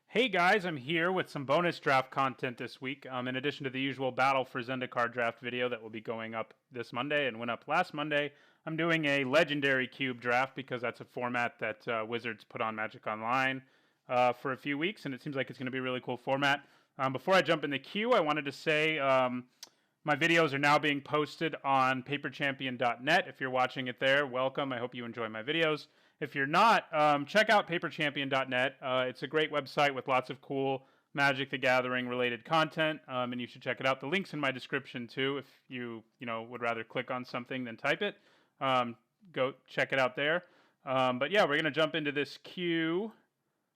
Hey guys, I'm here with some bonus draft content this week. In addition to the usual Battle for Zendikar draft video that will be going up this Monday and went up last Monday, I'm doing a Legendary Cube draft because that's a format that Wizards put on Magic Online for a few weeks, and it seems like it's going to be a really cool format. Before I jump in the queue, I wanted to say my videos are now being posted on paperchampion.net. If you're watching it there, welcome. I hope you enjoy my videos. If you're not, check out paperchampion.net. It's a great website with lots of cool Magic the Gathering related content, and you should check it out. The link's in my description too. If you would rather click on something than type it, go check it out there. But yeah, we're gonna jump into this queue,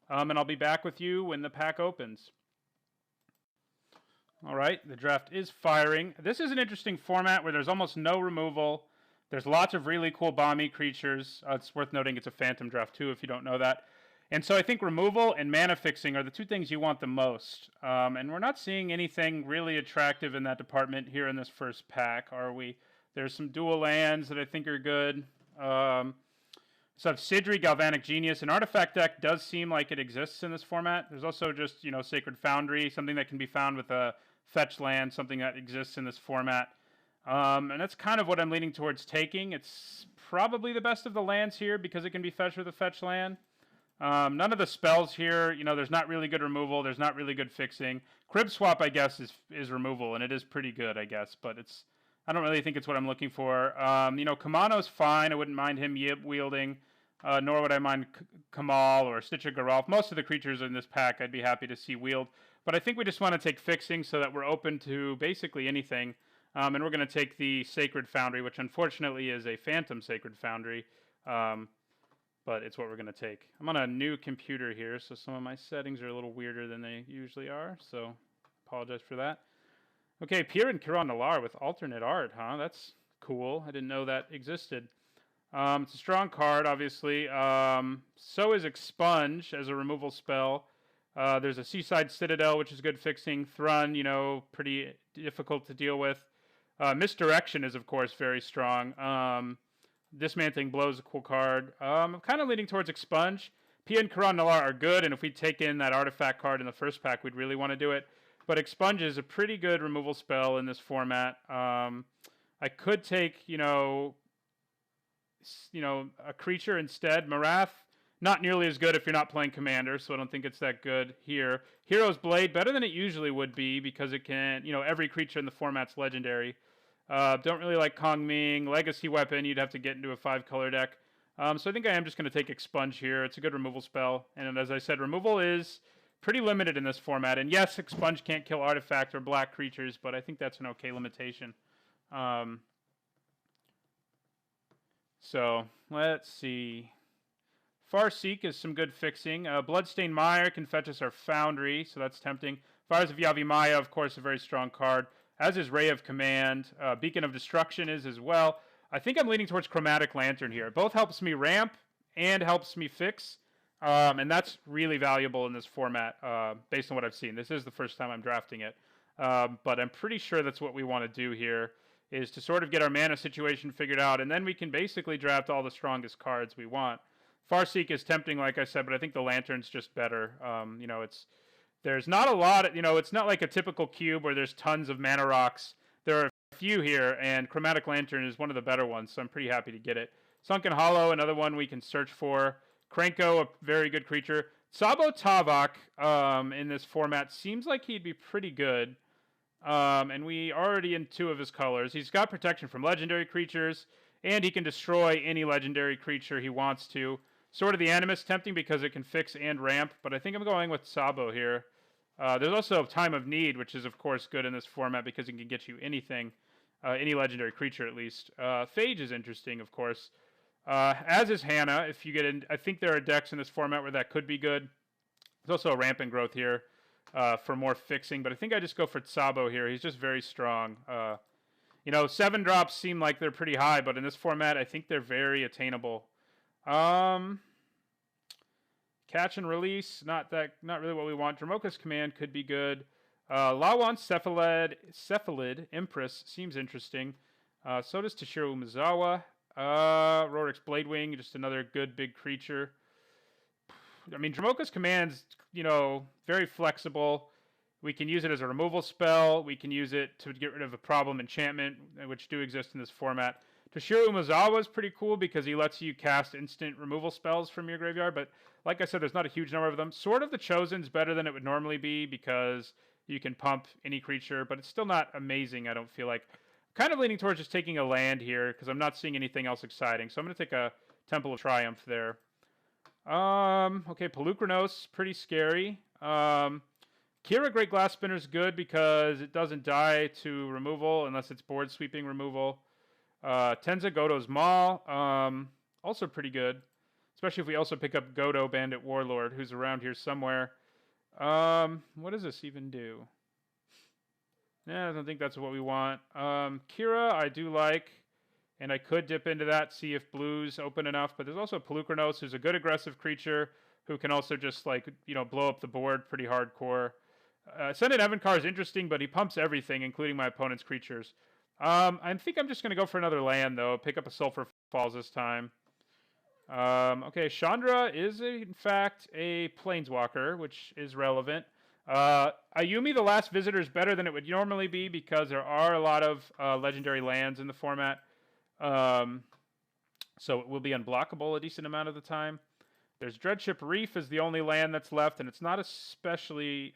and I'll be back with you when the pack opens. All right, the draft is firing. This is an interesting format where there's almost no removal. There's lots of really cool bomby creatures. It's worth noting it's a phantom draft too, if you don't know that. And so I think removal and mana fixing are the two things you want the most. And we're not seeing anything really attractive in that department here in this first pack, are we? There's some dual lands that I think are good. So I have Sidri, Galvanic Genius. An artifact deck does seem like it exists in this format. There's also just, Sacred Foundry, something that can be found with a fetch land, something that exists in this format. And that's kind of what I'm leaning towards taking. It's probably the best of the lands here because it can be fetched with a fetch land. None of the spells here, there's not really good removal. There's not really good fixing. Crib Swap, I guess, is removal, and it is pretty good, I guess. But I don't really think it's what I'm looking for. Kamano's fine. I wouldn't mind him wielding, nor would I mind Kamal or Stitcher Geralf. Most of the creatures in this pack I'd be happy to see wield. But I think we just want to take fixing so that we're open to basically anything. And we're going to take the Sacred Foundry, which unfortunately is a Phantom Sacred Foundry. But it's what we're going to take. I'm on a new computer here, so some of my settings are a little weirder than they usually are. So apologize for that. Okay, Pyr and Kiran Nalaar with alternate art, huh? That's cool. I didn't know that existed. It's a strong card, obviously. So is Expunge as a removal spell. There's a Seaside Citadel, which is good fixing. Thrun, pretty difficult to deal with. Misdirection is, of course, very strong. Dismantling Blow is a cool card. I'm kind of leaning towards Expunge. Pia and Kiran Nalaar are good, and if we take in that artifact card in the first pack, we'd really want to do it. But Expunge is a pretty good removal spell in this format. I could take, a creature instead. Marath, not nearly as good if you're not playing Commander, so I don't think it's that good here. Hero's Blade, better than it usually would be because it can, every creature in the format's legendary. Don't really like Kong Ming. Legacy Weapon, you'd have to get into a 5-color deck. So I think I am just going to take Expunge here. It's a good removal spell. And as I said, removal is pretty limited in this format. And yes, Expunge can't kill artifact or black creatures, but I think that's an okay limitation. So let's see. Farseek is some good fixing. Bloodstained Mire can fetch us our Foundry, so that's tempting. Fires of Yavimaya, of course, a very strong card, as is Ray of Command. Beacon of Destruction is as well. I think I'm leaning towards Chromatic Lantern here. It both helps me ramp and helps me fix, and that's really valuable in this format based on what I've seen. This is the first time I'm drafting it, but I'm pretty sure that's what we want to do here, is to sort of get our mana situation figured out, and then we can basically draft all the strongest cards we want. Farseek is tempting, like I said, but I think the Lantern's just better. There's not a lot, it's not like a typical cube where there's tons of mana rocks. There are a few here, and Chromatic Lantern is one of the better ones, so I'm pretty happy to get it. Sunken Hollow, another one we can search for. Krenko, a very good creature. Sabo Tavok in this format seems like he'd be pretty good. And we already in 2 of his colors. He's got protection from legendary creatures, and he can destroy any legendary creature he wants to. Sword of the Animus, tempting because it can fix and ramp, but I think I'm going with Sabo here. There's also Time of Need, which is, of course, good in this format because it can get you anything, any legendary creature at least. Phage is interesting, of course, as is Hannah. If you get in, I think there are decks in this format where that could be good. There's also a Rampant Growth here for more fixing, but I think I just go for Sabo here. He's just very strong. 7 drops seem like they're pretty high, but in this format, I think they're very attainable. Catch and Release, not really what we want. Dromoka's Command could be good. Lawan's Cephalid Empress seems interesting. So does Toshiro Umezawa. Rorik's Bladewing, just another good big creature. I mean, Dromoka's command's, very flexible. We can use it as a removal spell. We can use it to get rid of a problem enchantment, which do exist in this format. Toshiro Umezawa is pretty cool because he lets you cast instant removal spells from your graveyard, but like I said, there's not a huge number of them. Sword of the Chosen's better than it would normally be because you can pump any creature, but it's still not amazing, I don't feel like. Kind of leaning towards just taking a land here because I'm not seeing anything else exciting. So I'm going to take a Temple of Triumph there. Okay, Polukranos, pretty scary. Kira Great Glass Spinner is good because it doesn't die to removal unless it's board sweeping removal. Tenza Godo's Maw, also pretty good. Especially if we also pick up Godo Bandit Warlord, who's around here somewhere. What does this even do? Yeah, I don't think that's what we want. Kira, I do like. And I could dip into that, see if blue's open enough. But there's also Polukranos, who's a good aggressive creature, who can also just, blow up the board pretty hardcore. Ascendant Evankar is interesting, but he pumps everything, including my opponent's creatures. I think I'm just going to go for another land, though. Pick up a Sulphur Falls this time. Okay, Chandra is, in fact, a Planeswalker, which is relevant. Ayumi, the Last Visitor, is better than it would normally be because there are a lot of legendary lands in the format. So it will be unblockable a decent amount of the time. There's Dreadship Reef is the only land that's left, and it's not an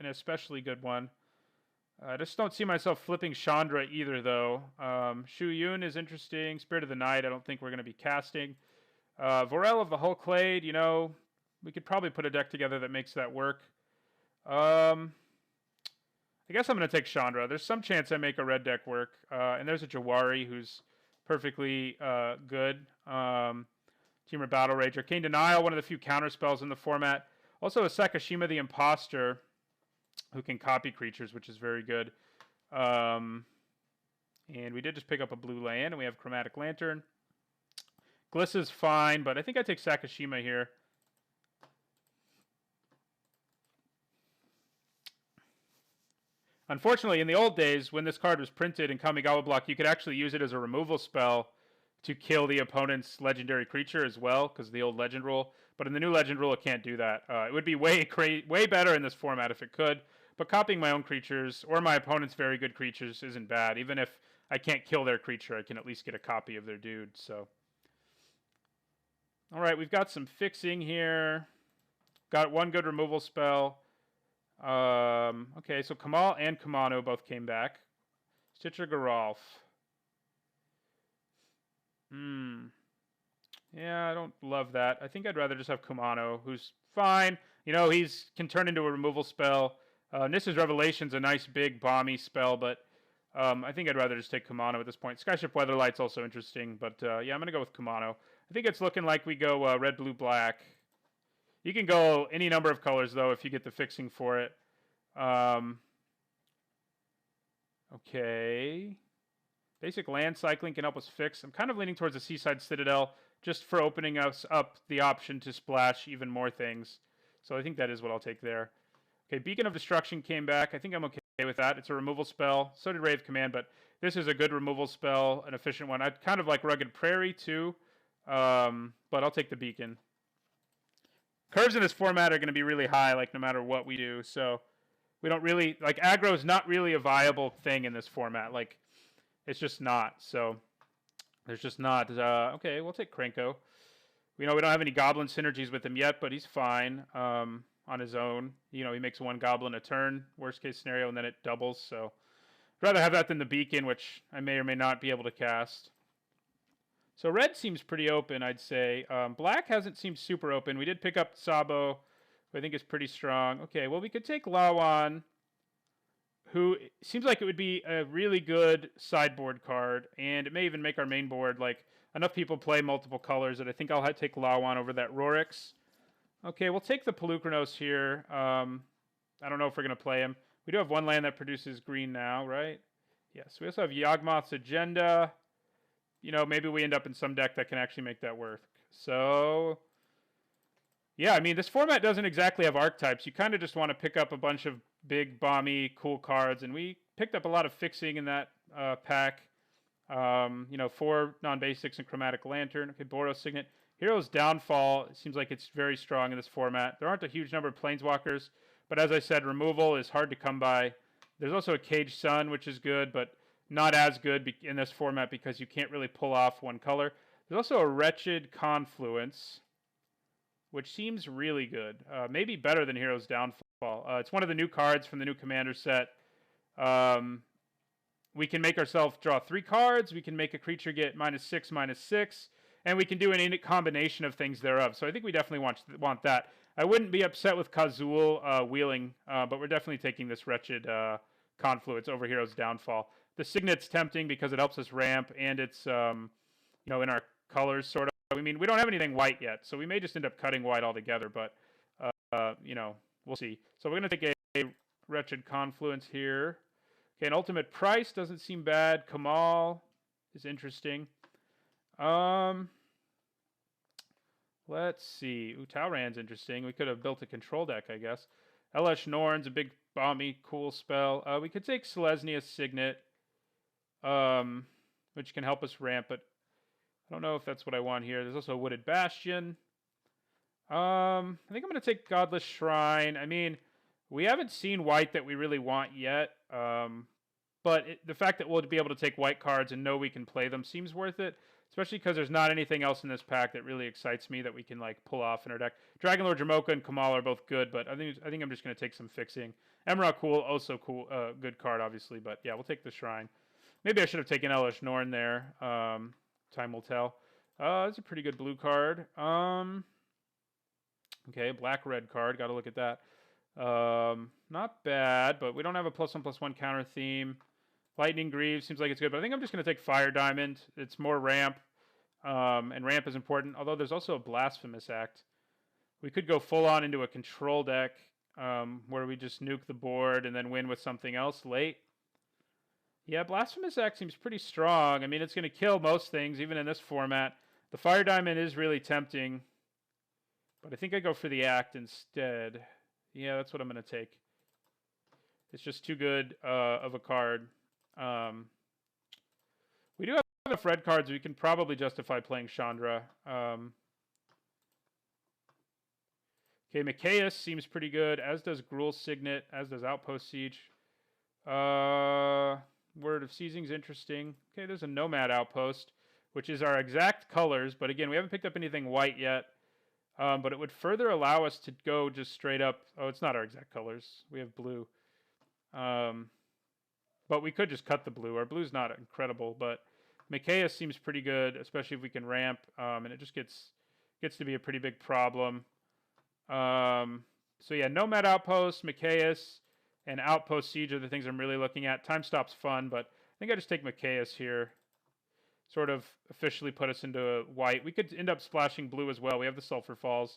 especially good one. I just don't see myself flipping Chandra either, though. Shu Yun is interesting. Spirit of the Night, I don't think we're going to be casting. Vorel of the Hulkblade, we could probably put a deck together that makes that work. I guess I'm going to take Chandra. There's some chance I make a red deck work. And there's a Jawari who's perfectly good. Temur Battle Rage. Arcane Denial, one of the few counter spells in the format. Also a Sakashima the Imposter, who can copy creatures, which is very good. And we did just pick up a blue land, and we have Chromatic Lantern. Gliss is fine, but I think I take Sakashima here. Unfortunately, in the old days, when this card was printed in Kamigawa block, you could actually use it as a removal spell to kill the opponent's legendary creature as well, because of the old legend rule. But in the new legend rule, it can't do that. It would be way better in this format if it could. But copying my own creatures, or my opponent's very good creatures, isn't bad. Even if I can't kill their creature, I can at least get a copy of their dude. So, all right, we've got some fixing here. Got one good removal spell. Okay, so Kamal and Kamano both came back. Stitcher Geralf. Yeah, I don't love that. I think I'd rather just have Kumano, who's fine. He's can turn into a removal spell. Nissa's Revelation's a nice big bomby spell, but I think I'd rather just take Kumano at this point. Skyship Weatherlight's also interesting, but yeah, I'm going to go with Kumano. I think it's looking like we go red, blue, black. You can go any number of colors, though, if you get the fixing for it. Okay. Basic land cycling can help us fix. I'm kind of leaning towards the Seaside Citadel just for opening us up the option to splash even more things. So I think that is what I'll take there. Okay, Beacon of Destruction came back. I think I'm okay with that. It's a removal spell. So did Ray of Command, but this is a good removal spell, an efficient one. I'd kind of like Rugged Prairie too, but I'll take the Beacon. Curves in this format are going to be really high, no matter what we do. So we don't really, aggro is not really a viable thing in this format. It's just not. So there's just not. Okay, we'll take Krenko. We don't have any goblin synergies with him yet, but he's fine on his own. He makes one goblin a turn, worst case scenario, and then it doubles. So I'd rather have that than the Beacon, which I may or may not be able to cast. So red seems pretty open, I'd say. Black hasn't seemed super open. We did pick up Sabo, who I think is pretty strong. Okay, well, we could take Lawan, who seems like it would be a really good sideboard card, and it may even make our main board, enough people play multiple colors that I think I'll take Lawan over that Rorix. Okay, we'll take the Polukranos here. I don't know if we're going to play him. We do have one land that produces green now, right? Yes, we also have Yawgmoth's Agenda. Maybe we end up in some deck that can actually make that work. So, yeah, I mean, this format doesn't exactly have archetypes. You kind of just want to pick up a bunch of big, bomby, cool cards, and we picked up a lot of fixing in that pack. 4 non-basics and Chromatic Lantern. Okay, Boros Signet. Hero's Downfall seems like it's very strong in this format. There aren't a huge number of Planeswalkers, but as I said, removal is hard to come by. There's also a Caged Sun, which is good, but not as good in this format because you can't really pull off one color. There's also a Wretched Confluence, which seems really good. Maybe better than Hero's Downfall. It's one of the new cards from the new Commander set. We can make ourselves draw 3 cards. We can make a creature get -6/-6. And we can do an combination of things thereof. So I think we definitely want that. I wouldn't be upset with Kazul wheeling, but we're definitely taking this Wretched Confluence over Hero's Downfall. The Signet's tempting because it helps us ramp, and it's in our colors sort of. I mean, we don't have anything white yet, so we may just end up cutting white altogether. But we'll see. So we're gonna take a Wretched Confluence here. Okay, an Ultimate Price doesn't seem bad. Kamal is interesting. Let's see. Talrand's interesting. We could have built a control deck, I guess. Elesh Norn's a big bomby, cool spell. We could take Selesnya Signet, which can help us ramp, but I don't know if that's what I want here. There's also a Wooded Bastion. I think I'm going to take Godless Shrine. I mean, we haven't seen white that we really want yet, but the fact that we'll be able to take white cards and know we can play them seems worth it. Especially because there's not anything else in this pack that really excites me that we can like pull off in our deck. Dragonlord Jamoka and Kamal are both good, but I think I'm just going to take some fixing. Emrakul, cool, also cool, good card obviously, but yeah, we'll take the Shrine. Maybe I should have taken Elesh Norn there. Time will tell. It's a pretty good blue card. Okay, black-red card. Got to look at that. Not bad, but we don't have a +1/+1 counter theme. Lightning Greaves seems like it's good, but I think I'm just going to take Fire Diamond. It's more ramp, and ramp is important, although there's also a Blasphemous Act. We could go full on into a control deck where we just nuke the board and then win with something else late. Yeah, Blasphemous Act seems pretty strong. I mean, it's going to kill most things, even in this format. The Fire Diamond is really tempting, but I think I go for the Act instead. Yeah, that's what I'm going to take. It's just too good of a card. We do have enough red cards. We can probably justify playing Chandra. Okay, Mikaeus seems pretty good, as does Gruul Signet, as does Outpost Siege. Word of Seizing's interesting. Okay, there's a Nomad Outpost, which is our exact colors, but again, we haven't picked up anything white yet. But it would further allow us to go just straight up. Oh, it's not our exact colors. We have blue. But we could just cut the blue. Our blue's not incredible, but Mikaeus seems pretty good, especially if we can ramp, and it just gets to be a pretty big problem. So yeah, Nomad Outpost, Mikaeus, and Outpost Siege are the things I'm really looking at. Time Stop's fun, but I think I just take Mikaeus here. Sort of officially put us into white. We could end up splashing blue as well. We have the Sulphur Falls,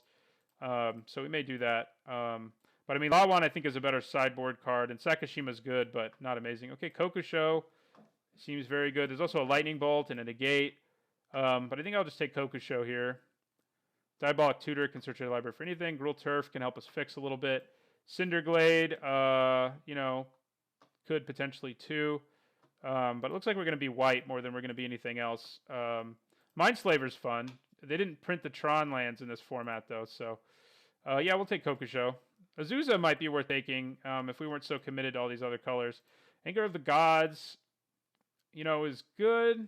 so we may do that. But I mean, Lawan I think is a better sideboard card, and Sakashima's good, but not amazing. Okay, Kokusho seems very good. There's also a Lightning Bolt and a Negate, but I think I'll just take Kokusho here. Diabolic Tutor can search your library for anything. Gruul Turf can help us fix a little bit. Cinderglade, could potentially too. But it looks like we're going to be white more than we're going to be anything else. Mindslaver's fun. They didn't print the Tron lands in this format, though. So, yeah, we'll take Kokusho. Azusa might be worth taking if we weren't so committed to all these other colors. Anger of the Gods, is good.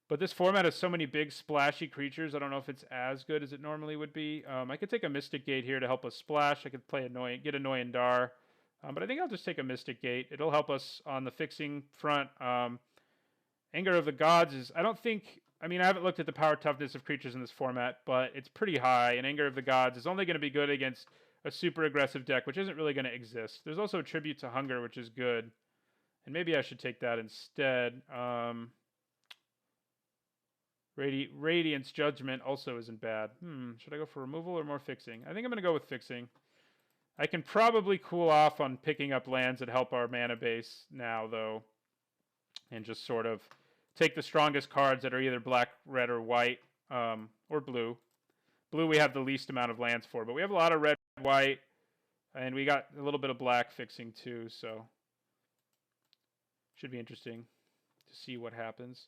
But this format has so many big, splashy creatures. I don't know if it's as good as it normally would be. I could take a Mystic Gate here to help us splash. I could play get Annoying Dar. But I think I'll just take a Mystic Gate. It'll help us on the fixing front. Anger of the Gods is... I haven't looked at the power toughness of creatures in this format, but it's pretty high. And Anger of the Gods is only going to be good against a super aggressive deck, which isn't really going to exist. There's also a Tribute to Hunger, which is good. And maybe I should take that instead. Radiance Judgment also isn't bad. Should I go for removal or more fixing? I think I'm going to go with fixing. I can probably cool off on picking up lands that help our mana base now, though. And just sort of take the strongest cards that are either black, red, or white, or blue. Blue we have the least amount of lands for, but we have a lot of red, white, and we got a little bit of black fixing too, so should be interesting to see what happens.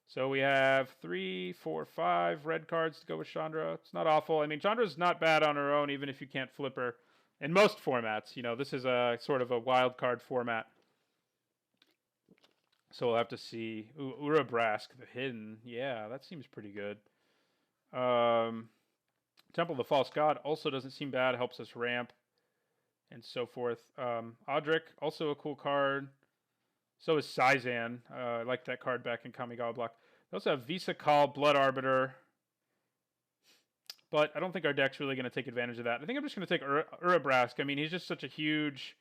So we have 3, 4, 5 red cards to go with Chandra. It's not awful. I mean, Chandra's not bad on her own, even if you can't flip her. In most formats, you know, this is a sort of a wild card format. So we'll have to see. Urabrask, the hidden. Yeah, that seems pretty good. Temple of the False God also doesn't seem bad. Helps us ramp and so forth. Audric, also a cool card. So is Syzan. I like that card back in Kamigawa block. We also have Visa Call, Blood Arbiter. But I don't think our deck's really going to take advantage of that. I think I'm just going to take Urabrask. I mean, he's just such a huge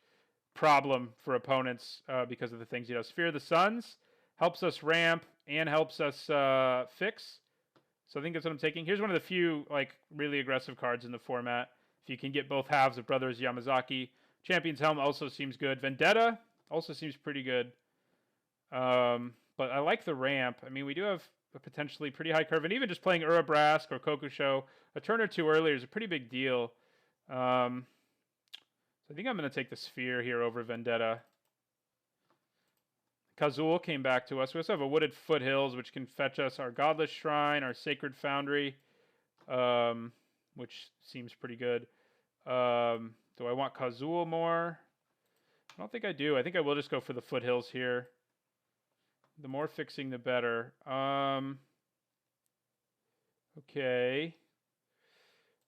problem for opponents because of the things he does. Fear of the Suns helps us ramp and helps us fix. So I think that's what I'm taking. Here's one of the few like really aggressive cards in the format. If you can get both halves of Brothers Yamazaki. Champion's Helm also seems good. Vendetta also seems pretty good. But I like the ramp. I mean, we do have a potentially pretty high curve. And even just playing Urabrask or Kokusho a turn or two earlier is a pretty big deal. So I think I'm going to take the Sphere here over Vendetta. Kazul came back to us. We also have a Wooded Foothills, which can fetch us our Godless Shrine, our Sacred Foundry, which seems pretty good. Do I want Kazul more? I don't think I do. I think I will just go for the Foothills here. The more fixing, the better. Okay.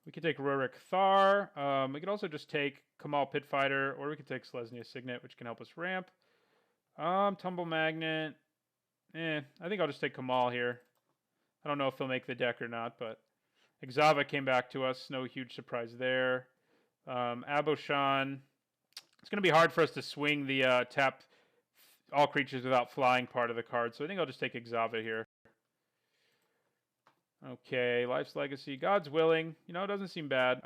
We could take Rurik Thar. We could also just take Kamal Pitfighter, or we could take Selesnya Signet, which can help us ramp. Tumble Magnet. I think I'll just take Kamal here. I don't know if he'll make the deck or not, but Exava came back to us. No huge surprise there. Aboshan. It's going to be hard for us to swing the tap all creatures without flying part of the card, so I think I'll just take Exava here. Okay, Life's Legacy. God's Willing. You know, it doesn't seem bad.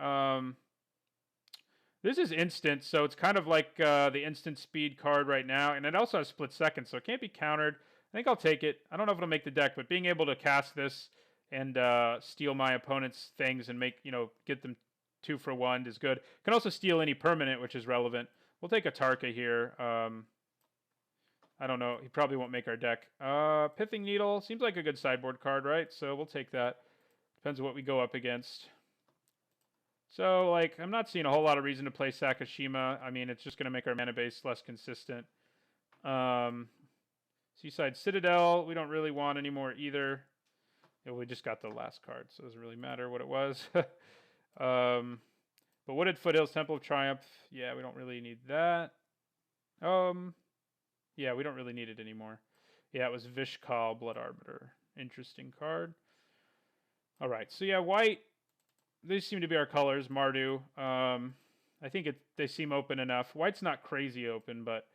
This is instant, so it's kind of like the instant speed card right now, and it also has split second, so it can't be countered. I think I'll take it. I don't know if it'll make the deck, but being able to cast this and steal my opponent's things and make, you know, get them 2 for 1 is good. Can also steal any permanent, which is relevant. We'll take a Tarka here. I don't know. He probably won't make our deck. Pithing Needle seems like a good sideboard card, right? So we'll take that. Depends on what we go up against. So, like, I'm not seeing a whole lot of reason to play Sakashima. I mean, it's just going to make our mana base less consistent. Seaside Citadel, we don't really want anymore either. Yeah, we just got the last card, so it doesn't really matter what it was. But Wooded Foothills, Temple of Triumph, yeah, we don't really need that. Yeah, we don't really need it anymore. Yeah, it was Vishkal, Blood Arbiter. Interesting card. All right, so yeah, white. These seem to be our colors. Mardu. I think they seem open enough. White's not crazy open, but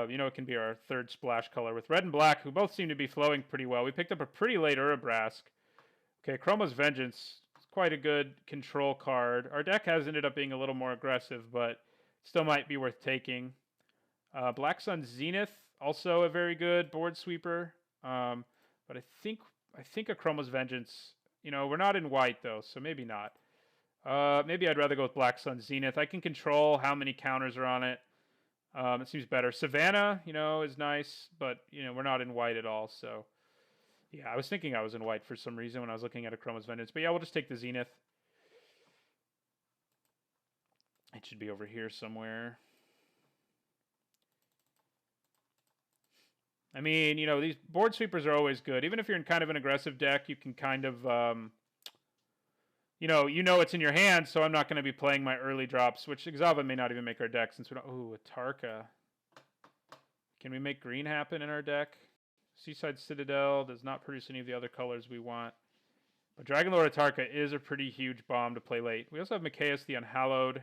you know, it can be our third splash color with red and black, who both seem to be flowing pretty well. We picked up a pretty late Urabrask. Okay, Chroma's Vengeance. It's quite a good control card. Our deck has ended up being a little more aggressive, but still might be worth taking. Black Sun Zenith, also a very good board sweeper. But I think a Chroma's Vengeance. You know, we're not in white though, so maybe not. Maybe I'd rather go with Black Sun Zenith. I can control how many counters are on it. It seems better. Savannah, you know, is nice, but you know, we're not in white at all. So yeah, I was thinking I was in white for some reason when I was looking at a Chroma's Vengeance. But yeah, we'll just take the Zenith. It should be over here somewhere. I mean, you know, these board sweepers are always good. Even if you're in kind of an aggressive deck, you can kind of, you know it's in your hand, so I'm not going to be playing my early drops, which Exava may not even make our deck since we don't... Ooh, a Tarka. Can we make green happen in our deck? Seaside Citadel does not produce any of the other colors we want. But Dragonlord Atarka is a pretty huge bomb to play late. We also have Mikaeus the Unhallowed,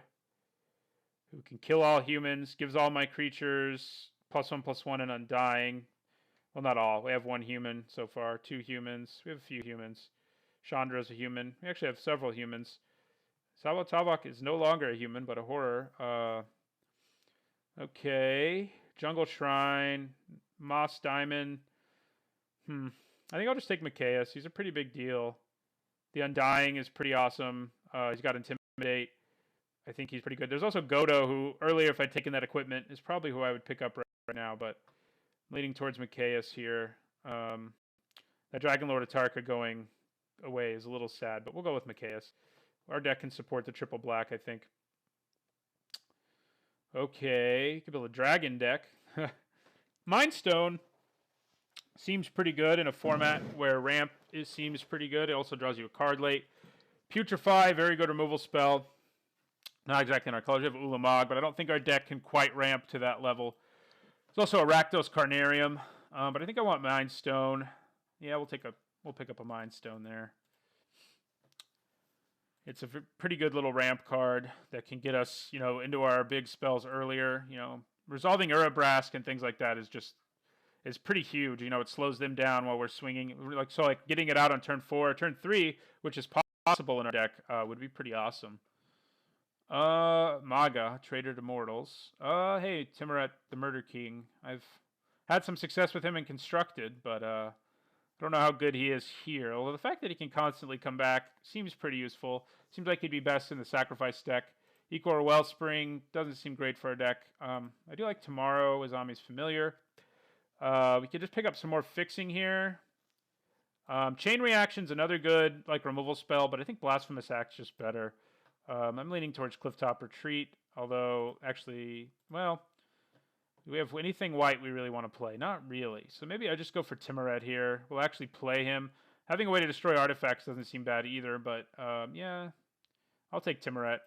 who can kill all humans, gives all my creatures +1/+1 and Undying. Well, not all. We have 1 human so far, 2 humans. We have a few humans. Chandra's a human. We actually have several humans. Sawa Tavok is no longer a human, but a horror. Okay. Jungle Shrine. Moss Diamond. I think I'll just take Mikaeus. He's a pretty big deal. The Undying is pretty awesome. He's got Intimidate. I think he's pretty good. There's also Godo, who earlier, if I'd taken that equipment, is probably who I would pick up right now, but I'm leaning towards Mikaeus here. That Dragon Lord Atarka going away is a little sad, but we'll go with Mikaeus. Our deck can support the triple black, I think. Okay, could build a dragon deck. Mind Stone seems pretty good in a format where ramp seems pretty good. It also draws you a card late. Putrefy, very good removal spell. Not exactly in our colors. We have Ulamog, but I don't think our deck can quite ramp to that level. There's also a Rakdos Carnarium, but I think I want Mind Stone. Yeah, we'll pick up a Mind Stone there. It's a pretty good little ramp card that can get us, into our big spells earlier. Resolving Urabrask and things like that is pretty huge. It slows them down while we're swinging. Like getting it out on turn 4, turn 3, which is possible in our deck, would be pretty awesome. Maga, Trader to Mortals. Hey, Timoret the Murder King. I've had some success with him in Constructed, but I don't know how good he is here. Although the fact that he can constantly come back seems pretty useful. Seems like he'd be best in the Sacrifice deck. Ichor Wellspring doesn't seem great for our deck. I do like Tomorrow, Azami's Familiar. We could just pick up some more fixing here. Chain Reaction's another good removal spell, but I think Blasphemous Act's just better. I'm leaning towards Clifftop Retreat, although actually, well, do we have anything white we really want to play? Not really. So maybe I just go for Timoret here. We'll actually play him. Having a way to destroy artifacts doesn't seem bad either, but yeah, I'll take Timoret.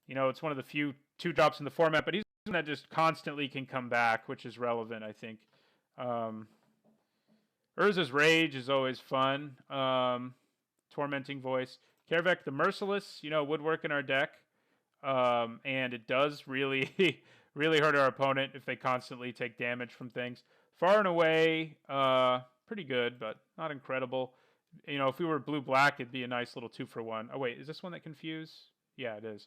It's one of the few 2-drops in the format, but he's one that just constantly can come back, which is relevant, I think. Urza's Rage is always fun. Tormenting Voice. Kaervek the Merciless, would work in our deck. And it does really, really hurt our opponent if they constantly take damage from things. Far and Away, pretty good, but not incredible. If we were blue-black, it'd be a nice little 2-for-1. Oh, wait, is this one that confuse? Yeah, it is.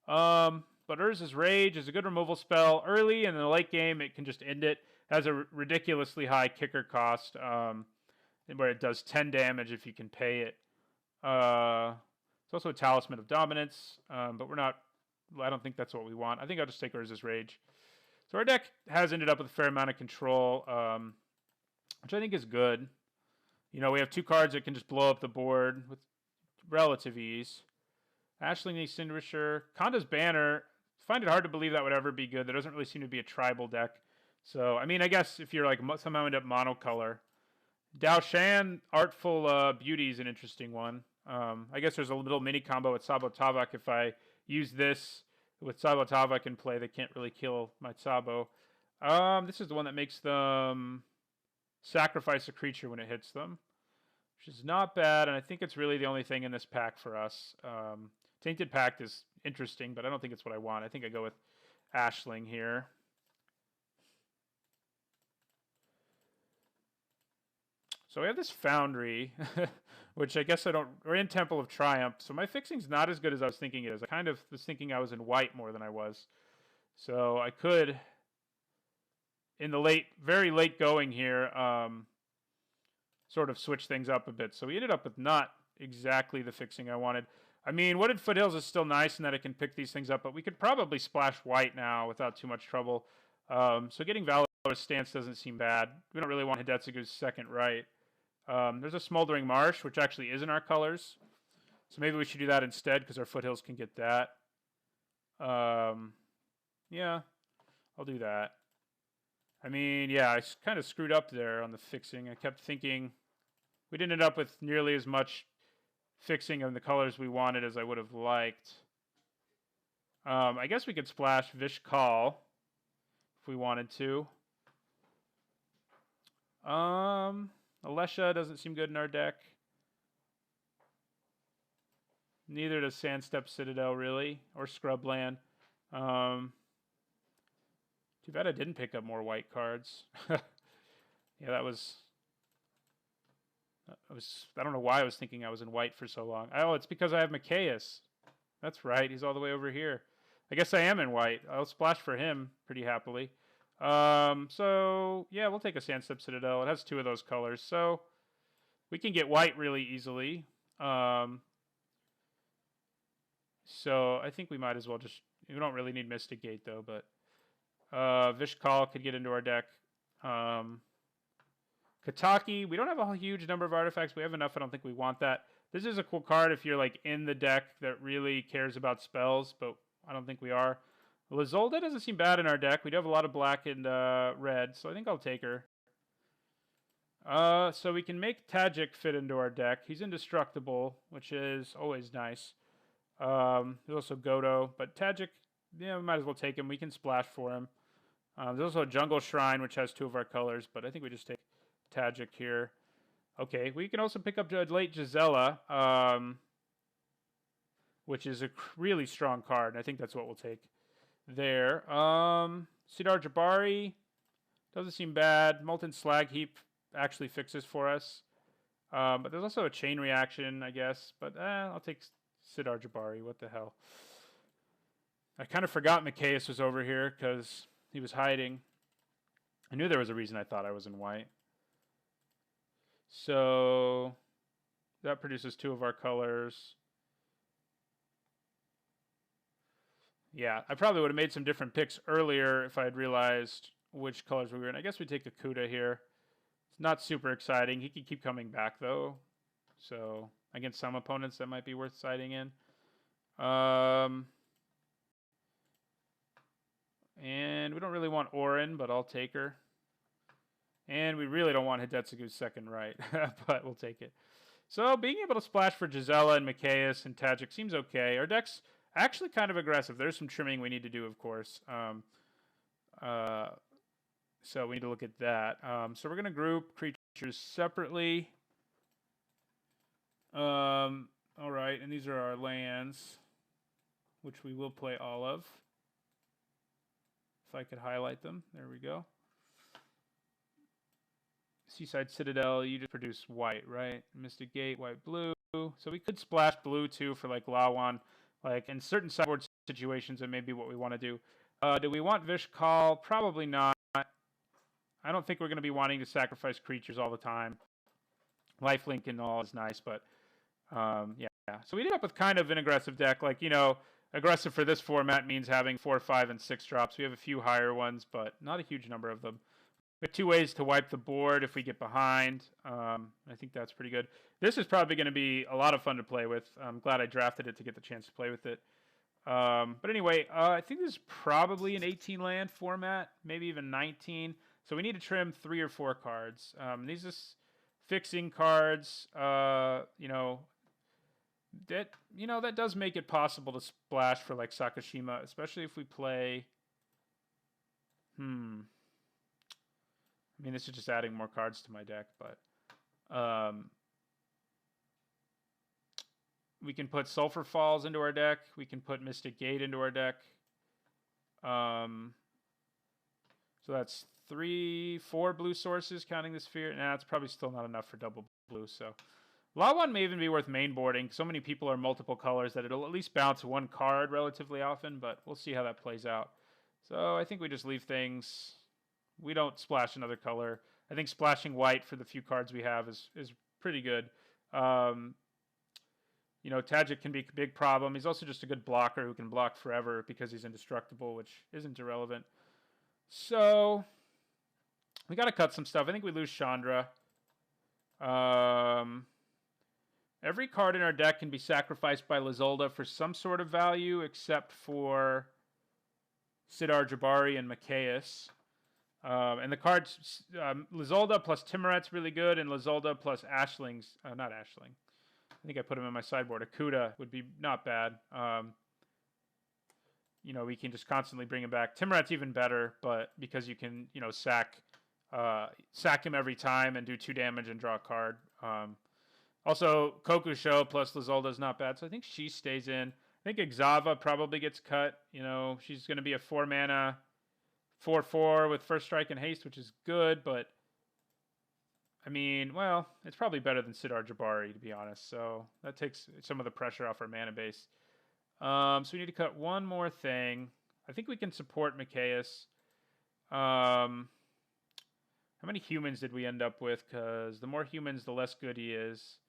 But Urza's Rage is a good removal spell. Early and in the late game, it can just end it. Has a ridiculously high kicker cost, where it does 10 damage if you can pay it. It's also a Talisman of Dominance, but I don't think that's what we want. I think I'll just take Urza's Rage. So our deck has ended up with a fair amount of control, which I think is good. We have 2 cards that can just blow up the board with relative ease. Ashling the Extinguisher. Konda's Banner. Find it hard to believe that would ever be good. There doesn't really seem to be a tribal deck. So, I guess if you're somehow end up monocolor. Dao Shan, Artful Beauty is an interesting one. I guess there's a little mini combo with Sabo Tavak. If I use this with Sabo Tavak in play, they can't really kill my Sabo. This is the one that makes them sacrifice a creature when it hits them, which is not bad, and I think it's really the only thing in this pack for us. Tainted Pact is interesting, but I don't think it's what I want. I think I go with Ashling here. So we have this Foundry, which I guess we're in Temple of Triumph, so my fixing's not as good as I was thinking it is. I kind of was thinking I was in white more than I was. So I could, in the very late going here, sort of switch things up a bit. So we ended up with not exactly the fixing I wanted. Wooded Foothills is still nice in that it can pick these things up, but we could probably splash white now without too much trouble. So getting Valor's Stance doesn't seem bad. We don't really want Hidetsugu's second right. There's a Smoldering Marsh, which actually is in our colors. So maybe we should do that instead, because our Foothills can get that. Yeah, I'll do that. Yeah, I kind of screwed up there on the fixing. I kept thinking we didn't end up with nearly as much fixing of the colors we wanted as I would have liked. I guess we could splash Vishkal if we wanted to. Alesha doesn't seem good in our deck. Neither does Sandstep Citadel, really, or Scrubland. Too bad I didn't pick up more white cards. Yeah, that was... I don't know why I was thinking I was in white for so long. Oh, it's because I have Mikaeus. That's right, he's all the way over here. I guess I am in white. I'll splash for him pretty happily. So, yeah, we'll take a Sandstep Citadel. It has 2 of those colors, so we can get white really easily. So I think we might as well just... We don't really need Mystic Gate, though, but... Vishkal could get into our deck. Because Kataki, we don't have a huge number of artifacts. We have enough. I don't think we want that. This is a cool card if you're like in the deck that really cares about spells, but I don't think we are. Lizolda doesn't seem bad in our deck. We do have a lot of black and red, so I think I'll take her. So we can make Tajik fit into our deck. He's indestructible, which is always nice. There's also Godo, but Tajik, yeah, we might as well take him. We can splash for him. There's also a Jungle Shrine, which has 2 of our colors, but I think we just take Tajik here. Okay, we can also pick up late Gisela, which is a really strong card. I think that's what we'll take there. Sidar Jabari doesn't seem bad. Molten Slag Heap actually fixes for us. But there's also a chain reaction, I guess. But I'll take Sidar Jabari. What the hell? I kind of forgot Mikaeus was over here because he was hiding. I knew there was a reason I thought I was in white. So that produces 2 of our colors. Yeah, I probably would have made some different picks earlier if I had realized which colors we were in. I guess we take the Kuda here. It's not super exciting. He can keep coming back, though. So against some opponents, that might be worth siding in. And we don't really want Orin, but I'll take her. And we really don't want Hidetsugu's second right, but we'll take it. So being able to splash for Gisela and Mikaeus and Tajik seems okay. Our deck's actually kind of aggressive. There's some trimming we need to do, of course. So we need to look at that. So we're going to group creatures separately. All right, and these are our lands, which we will play all of. If I could highlight them. There we go. Seaside Citadel, you just produce white, right? Mystic Gate, white, blue. So we could splash blue, too, for, like, Lawan. Like, in certain sideboard situations, that may be what we want to do. Do we want Vishkal? Probably not. I don't think we're going to be wanting to sacrifice creatures all the time. Lifelink and all is nice, but, yeah. So we ended up with kind of an aggressive deck. Like, you know, aggressive for this format means having 4, 5, and 6 drops. We have a few higher ones, but not a huge number of them. We have 2 ways to wipe the board if we get behind. I think that's pretty good. This is probably going to be a lot of fun to play with. I'm glad I drafted it to get the chance to play with it. But anyway, I think this is probably an 18 land format, maybe even 19. So we need to trim 3 or 4 cards. These are fixing cards. That does make it possible to splash for like Sakashima, especially if we play. I mean, this is just adding more cards to my deck, but we can put Sulphur Falls into our deck. We can put Mystic Gate into our deck. So that's 3, 4 blue sources, counting the sphere. Nah, it's probably still not enough for double blue. So Lawan may even be worth mainboarding. So many people are multiple colors that it'll at least bounce 1 card relatively often, but we'll see how that plays out. So I think we just leave things. We don't splash another color. I think splashing white for the few cards we have is pretty good. Tajik can be a big problem. He's also just a good blocker who can block forever because he's indestructible, which isn't irrelevant. So we got to cut some stuff. I think we lose Chandra. Every card in our deck can be sacrificed by Lizolda for some sort of value except for Sidar Jabari and Mikaeus. And the cards, Lizolda plus Timuret's really good, and Lizolda plus Ashling's, not Ashling. I think I put him in my sideboard. Akuda would be not bad. We can just constantly bring him back. Timuret's even better, but because you can, sack him every time and do 2 damage and draw a card. Also, Kokusho plus Lizolda is not bad, so I think she stays in. I think Exava probably gets cut. She's going to be a 4-mana 4/4 with first strike and haste, which is good, but I mean, well, it's probably better than Sidar Jabari, to be honest. So that takes some of the pressure off our mana base. So we need to cut one more thing. I think we can support Mikaeus. How many humans did we end up with? Because the more humans, the less good he is.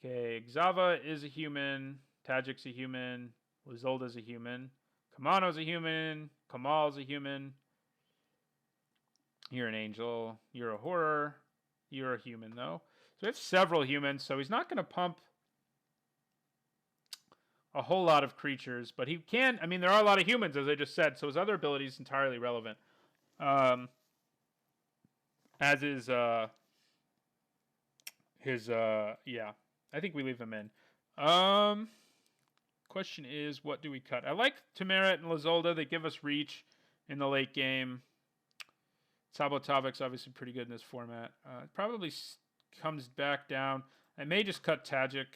Okay, Xava is a human. Tajik's a human. Lizolda's a human. Kamano's a human. Kamal's a human. You're an angel. You're a horror. You're a human, though. So we have several humans, so he's not going to pump a whole lot of creatures, but he can. I mean, there are a lot of humans, as I just said, so his other ability is entirely relevant. As is his, yeah. I think we leave him in. Question is, what do we cut? I like Temerit and Lizolda. They give us reach in the late game. Sabotavic's obviously pretty good in this format. It probably comes back down. I may just cut Tajik,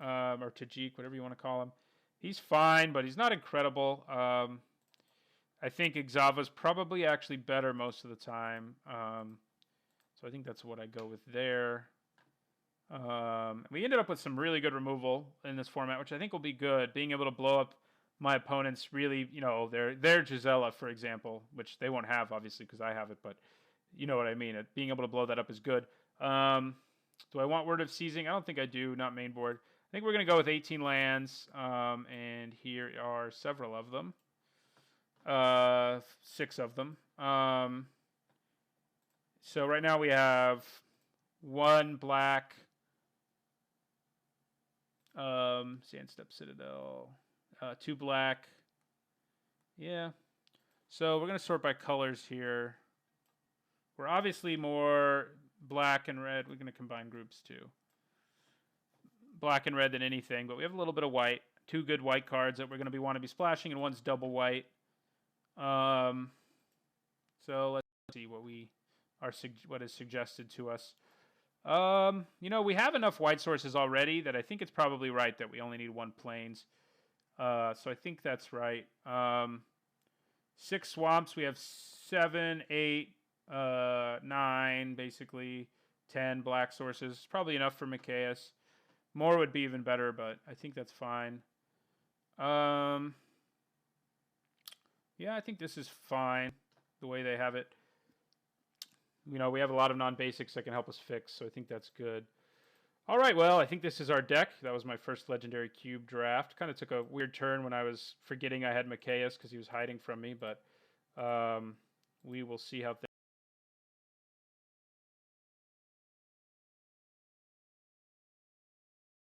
or Tajik, whatever you want to call him. He's fine, but he's not incredible. I think Ixava's probably actually better most of the time. So I think that's what I go with there. We ended up with some really good removal in this format, which I think will be good. Being able to blow up my opponents really, their Gisela, for example, which they won't have, obviously, because I have it, but you know what I mean. Being able to blow that up is good. Do I want Word of Seizing? I don't think I do, not main board. I think we're going to go with 18 lands, and here are several of them. 6 of them. So right now we have 1 black, Sandstep Citadel, 2 black. Yeah. So we're going to sort by colors here. We're obviously more black and red. We're going to combine groups too. Black and red than anything, but we have a little bit of white. 2 good white cards that we're going to want to be splashing, and one's double white. So let's see what is suggested to us. We have enough white sources already that I think it's probably right that we only need 1 plains. So I think that's right. 6 swamps. We have 7, 8, 9, basically 10 black sources. It's probably enough for Mikaeus. More would be even better, but I think that's fine. Yeah, I think this is fine the way they have it. We have a lot of non-basics that can help us fix, so I think that's good. All right, well, I think this is our deck. That was my first Legendary Cube draft. Kind of took a weird turn when I was forgetting I had Mikaeus because he was hiding from me, but we will see how things